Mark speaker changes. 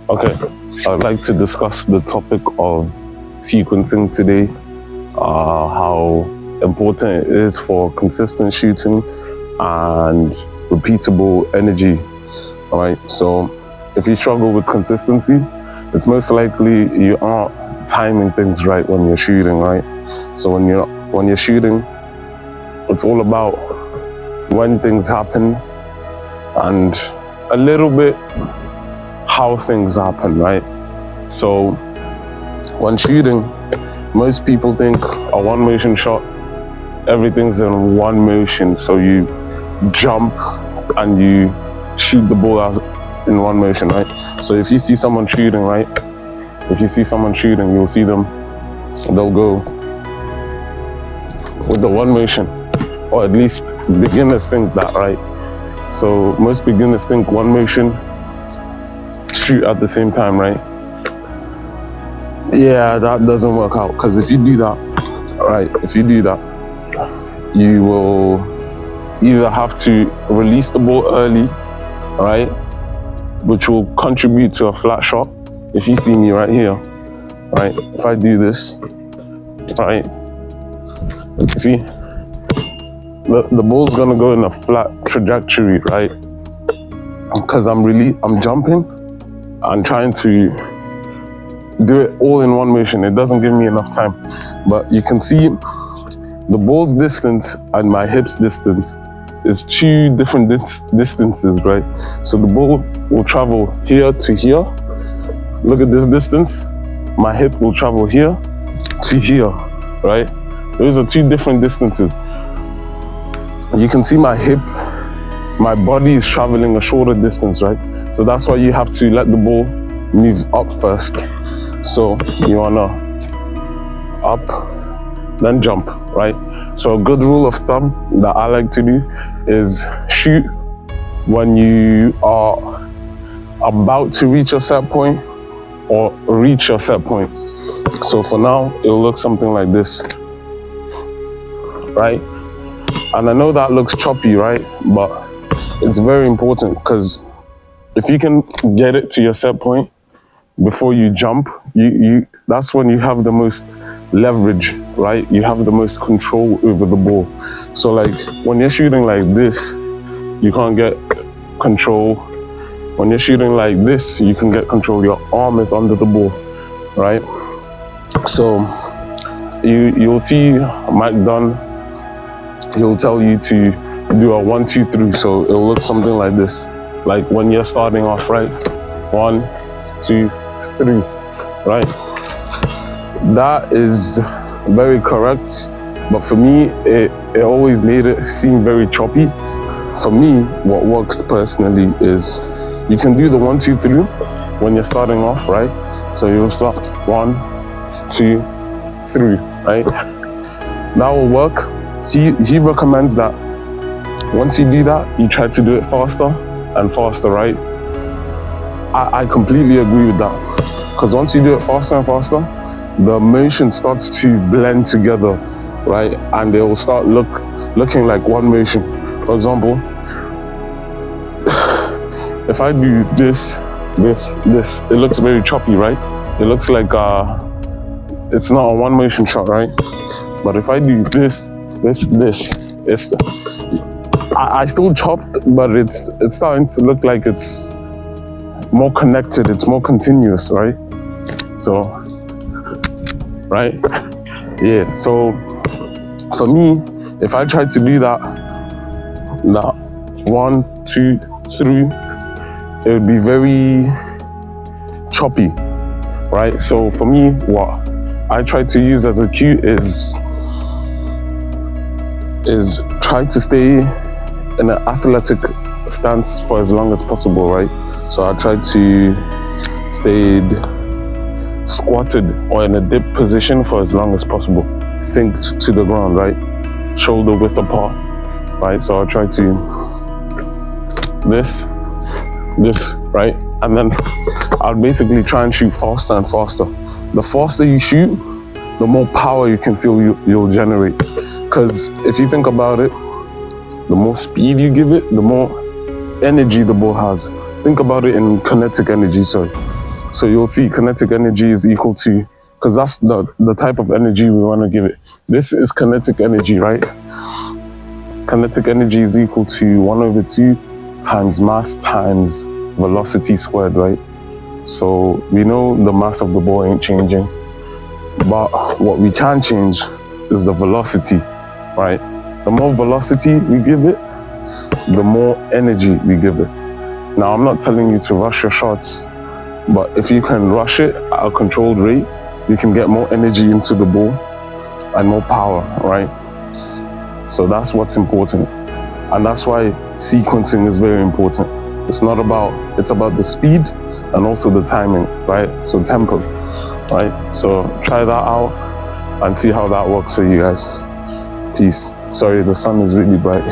Speaker 1: Okay, I'd like to discuss the topic of sequencing today, how important it is for consistent shooting and repeatable energy. All right, so if you struggle with consistency, it's most likely you aren't timing things right when you're shooting, right? So when you're shooting, it's all about when things happen and a little bit how things happen, right? So when shooting, most people think a one motion shot, everything's in one motion. So you jump and you shoot the ball out in one motion, right? So if you see someone shooting, right? If you see someone shooting, you'll see them, they'll go with the one motion, or at least beginners think that, right? So most beginners think one motion, shoot at the same time, right? Yeah, that doesn't work out, because if you do that, right, you will either have to release the ball early, right, which will contribute to a flat shot. If you see me right here, right, if I do this, right, see, the ball's gonna go in a flat trajectory, right, because I'm jumping and trying to do it all in one motion. It doesn't give me enough time. But you can see the ball's distance and my hip's distance is two different distances, right? So the ball will travel here to here. Look at this distance. My hip will travel here to here, right? Those are two different distances. You can see my hip, my body is traveling a shorter distance, right? So that's why you have to let the ball move up first. So you wanna up, then jump, right? So a good rule of thumb that I like to do is shoot when you are about to reach a set point or reach your set point. So for now, it'll look something like this, right? And I know that looks choppy, right? But it's very important, because if you can get it to your set point before you jump, that's when you have the most leverage, right? You have the most control over the ball. So like when you're shooting like this, you can't get control. When you're shooting like this, you can get control. Your arm is under the ball, right? So you'll see Mike Dunn, he'll tell you to do a 1, 2, 3. So it'll look something like this. Like when you're starting off, right? 1, 2, 3, right? That is very correct. But for me, it always made it seem very choppy. For me, what works personally is you can do the 1, 2, 3 when you're starting off, right? So you'll start 1, 2, 3, right? That will work. He recommends that once you do that, you try to do it faster and faster, right? I completely agree with that. Because once you do it faster and faster, the motion starts to blend together, right? And it will start looking like one motion. For example, if I do this, it looks very choppy, right? It looks like it's not a one motion shot, right? But if I do this, I still chopped, but it's starting to look like it's more connected, it's more continuous, right? So, right? Yeah, so for me, if I try to do that 1, 2, 3, it would be very choppy, right? So for me, what I try to use as a cue is try to stay in an athletic stance for as long as possible, right? So I try to stay squatted or in a dip position for as long as possible, synced to the ground, right? Shoulder width apart, right? So I try to this, right? And then I'll basically try and shoot faster and faster. The faster you shoot, the more power you can feel you'll generate. Because if you think about it, the more speed you give it, the more energy the ball has. Think about it in kinetic energy, sorry. So you'll see kinetic energy is equal to, because that's the type of energy we want to give it. This is kinetic energy, right? Kinetic energy is equal to 1/2 times mass times velocity squared, right? So we know the mass of the ball ain't changing, but what we can change is the velocity, right? The more velocity we give it, the more energy we give it. Now, I'm not telling you to rush your shots, but if you can rush it at a controlled rate, you can get more energy into the ball and more power, right? So that's what's important. And that's why sequencing is very important. It's about the speed and also the timing, right? So tempo, right? So try that out and see how that works for you guys. Peace. Sorry, the sun is really bright.